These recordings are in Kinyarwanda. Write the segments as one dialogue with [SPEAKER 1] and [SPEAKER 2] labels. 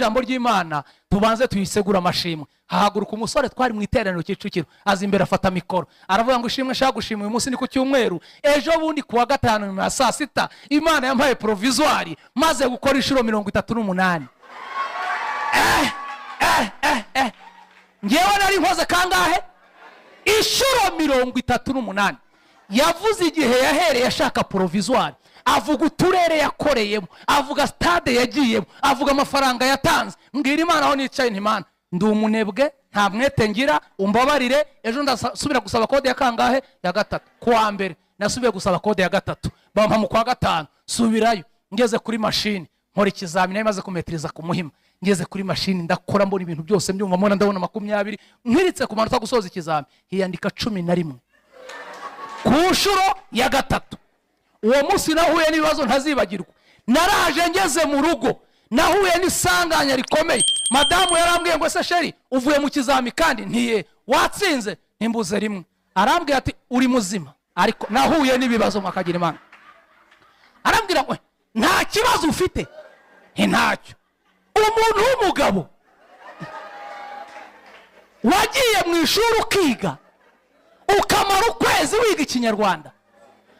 [SPEAKER 1] ijambo ry'Imana tubanze tuyisegura amashimwe. Hahaguruka umusore twari mu iteraniro Kicukiro aza imbere afata mikoro aravuga ngo ishimwe nshaka gushima uyu munsi ni ku cyumweru, ejo bundi kuwa gatanu nyuma ya saa sita Imana yampaye provisoire maze gukora inshuro 38. Ngewe nari nkoze kangahe? Inshuro 38. Yavuze igihe yahereye ashaka provisoire, avuga uturere yakoreyemo, avuga stade yagiyemo, avuga amafaranga yatanze. Mbwira Imana aho nicaye nti Imana ndi umunebwe nta mwete ngira, umbabarire. Ejo ndasubira gusaba kode ya kangahe? Ya 3. Kuwa mbere nasubiye gusaba kode ya 3, bampa mu kwa 5 subirayo. Ngeze kuri machine nkora ikizamini maze kumetriza ku Muhima. Ngeze kuri machine ndakora mbona ibintu byose mbyumva mbona ndabona 20, nkiritse ku manota gusoza ikizamini hiyandika 11 ku nshuro ya 3. Uwo munsi nahuye n'ibibazo ntazibagirwa. Naraje ngeze mu rugo nahuye n'isanganya rikomeye. Madamu yarambwiye ngo se sheri uvuye mu kizami kandi ntiye watsinze? Nimbuze rimwe. Arambwiye ati uri muzima, ariko nahuye n'ibibazo makagira Imana. Arambwira ngo nta kibazo ufite? Ntacyo. Umuntu w'umugabo wagiye mu ishuri ukiga ukamara ukwezi wiga Ikinyarwanda,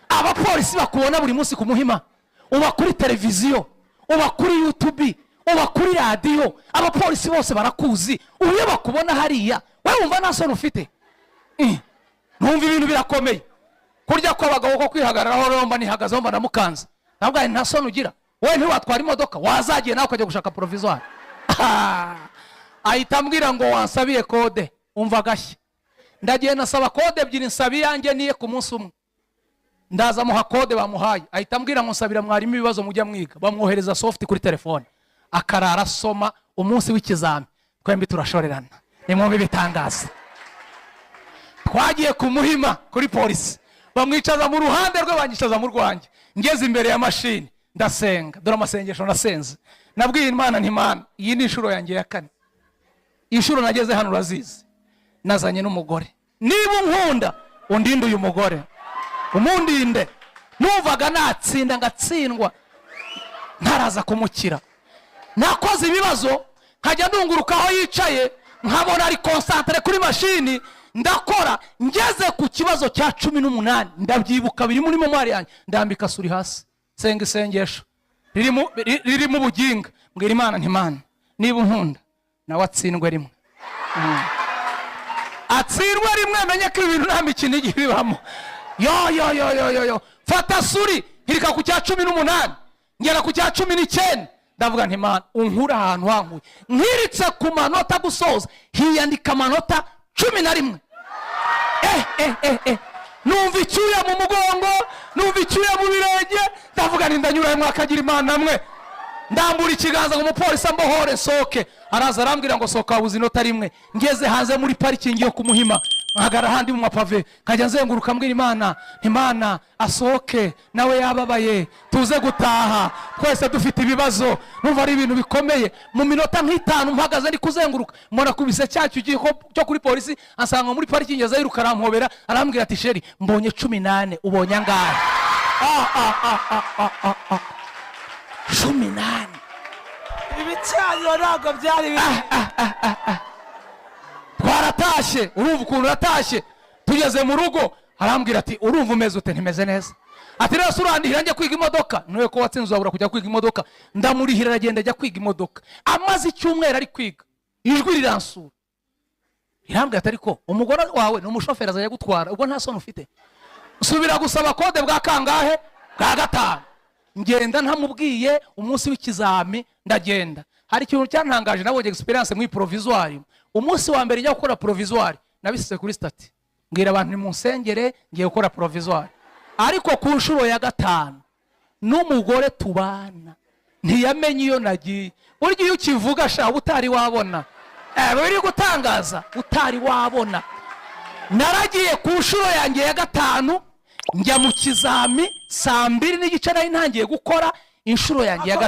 [SPEAKER 1] abapolisi bakubona buri munsi ku Muhima, uba kuri televiziyo, uba kuri YouTube, uba kuri radio, abapolisi bose barakuzi, uyo bakubona hariya wewe wumva nta soni ufite? Numva ibintu birakomeye. Kurya ko abagabo ko kwihagararaho romba nihagaze mba namukanza. Ntabwo ari nta soni ugira. Wewe ntiwatwara imodoka wazagiye nawe ukajya gushaka provisoire. Ahita ambwira ngo wansabiye kode. Umva gashya. Ndagiye nasaba kode ebyiri nsabiye yanjye niye ku munsi umwe. Ndaza muha kode bamuhaye. Ahita ambwira ngo nsabira mwarimu ibibazo mujya mwiga. Bamwohereza soft kuri telefone. Akarara soma umunsi w'ikizami. Twembi turashorerana. Nimwumve bitangaza. Twagiye ku Muhima kuri polisi. Bamwicaza mu ruhande rwe bangicaza mu rwanjye. Ngeze imbere ya machine ndasenga. Dore amasengesho nasenze. Nabwiye Imana nti Imana iyi ni inshuro yanjye ya 4. Inshuro nageze hano urazizi. Nazanye n'umugore. Niba unkunda undinde uyu mugore. Umundinde. Numvaga natsinda ngatsindwa ntaraza kumukira. Nakoze ibibazo nkajya ndunguruka aho yicaye nkabona ari concentré kuri machine ndakora. Ngeze ku kibazo cya 18 ndabyibuka biri muri memoire yanjye, ndambika suri hasi senga isengesho riri mu buginga. Mbwira Imana nti Imana niba unkunda nawe atsindwe rimwe. Atsindwe rimwe menye ko ibintu nta mikino igibibamo. Yo fata suri hirika ku cya 18 ngera ku cya 19. Ndavuga nti Imana unkura ahantu hankuye. Nkiritse ku manota gusoza hiyandika amanota 11. Numva icyuya mu mugongo, numva icyuya mu birenge. Ndavuga nti ndanyura mwakagira Imana mwe. Ndambura ikiganza ngo umupolisi ambohore soke. Araza arambwira ngo soka buzi inota rimwe. Ngeze hanze muri parking yo ku Muhima nkagara handi mu mapave nkajya nzenguruka mbwira Imana, Imana asoke nawe yababaye tuze gutaha twese dufite ibibazo. Numva ari ibintu bikomeye. Mu minota nk'itanu mpagaze ndi kuzenguruka mbona kubise cyacu cyo kuri polisi asanga muri parking yaza yiruka arampobera arambwira ati sheri mbonye 18 ubonye angahe? 18.
[SPEAKER 2] Ibicyanyo ntabwo byari
[SPEAKER 1] Twaratashye. Urumva ukuntu ratashye. Tugeze mu rugo arambwira ati urumva umeze ute? Ntimeze neza. Ati rero surandihira njye kwiga imodoka. Niwe ko watsinze uzabura kujya kwiga imodoka. Ndamurihira aragenda ajya kwiga imodoka. Amaze icyumweru ari kwiga ijwi riransura. Irambwira ati ariko umugore wawe ni umushoferi azajya gutwara ubwo nta soni ufite? Subira gusaba kode bwa kangahe? Bwa 5. Ngenda ntamubwiye umunsi w'ikizami ndagenda. Hari ikintu cyantangaje nabonye experience muri provisoire. Umunsi wa mbere njya gukora provisoire nabisise kuri stati. Mbwira abantu ni munsengere ngiye gukora provisoire. Ariko ku nshuro ya 5 n'umugore tubana ntiyamenye iyo nagiye. Burya iyo ukivuga sha utari wabona. Biri gutangaza utari wabona. Naragiye ku nshuro yanjye ya 5 njya mu kizami saa 2:30 nari ntangiye gukora inshuro yanjye ya 5.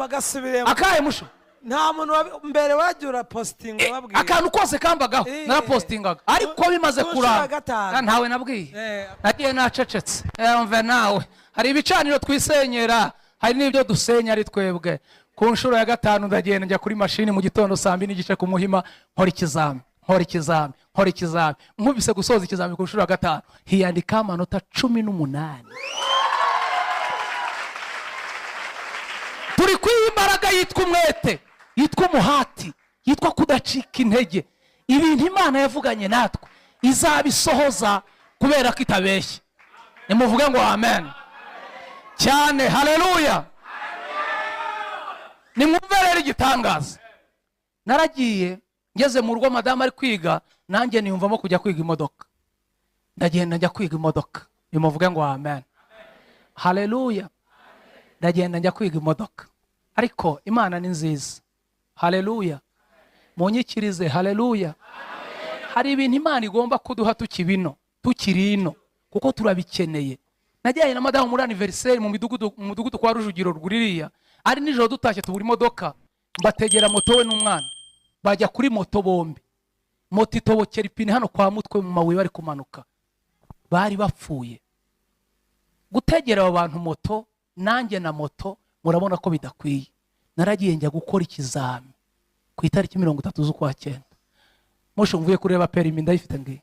[SPEAKER 2] Agasubiremo
[SPEAKER 1] Akaye musho
[SPEAKER 2] nta muntu mbere wagira posting wabwiye
[SPEAKER 1] akantu kose kambagaho narapostingaga ariko bimaze kuranga ntawe nabwiye nagiye nacecetse. Mve nawe hari ibicaniro twisenyera hari n'ibyo dusenya ari twebwe. ku nshuro ya gatanu ndagenda njya kuri mashini mu gitondo saa 2:30 ku Muhima nkora ikizami nkubise gusoza ikizami ku nshuro ya gatanu hiyandika amanota 18. turi kwimbaraga yitwa umwete, yitwa umuhati, yitwa kudacika intege. ibintu Imana yavuganye natwe izabisohoza kubera ko itabeshye. nimuvuge ngo amen cyane. haleluya. nimwumve rero igitangaza. naragiye ngeze mu rugo madamu ari kwiga, nanjye niyumvamo kujya kwiga imodoka. ndagenda njya kwiga imodoka. nimuvuge ngo amen. haleluya. ndagenda njya kwiga imodoka. ariko Imana ni nziza. haleluya. munyikirize. haleluya. hari ibintu Imana igomba kuduha tukiri ino kuko turabikeneye. najyanye na madamu muri anniversaire mu mudugudu kwa Rujugiro rwuririya. ari nijoro dutashye tubura imodoka, mbategera moto we n'umwana. bajya kuri moto bombi. moto itobokera ipine hano kwa mutwe mu mabuye bari kumanuka. bari bapfuye. gutegera abo bantu moto nanjye na moto murabona ko bidakwiye. naragiye njya gukora ikizami ku itariki 30 z'ukwa 9. musho mvuye kureba perimi ndayifite ngiye.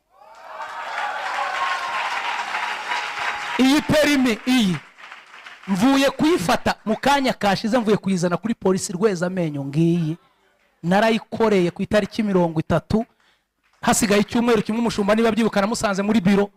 [SPEAKER 1] iyi perimi iyi mvuye kuyifata mu kanya kashize, mvuye kuyizana kuri polisi Rweza amenyo ngiyi. narayikoreye ku itariki 30 hasigaye icyumweru kimwe. umushumba niba byibukana musanze muri biro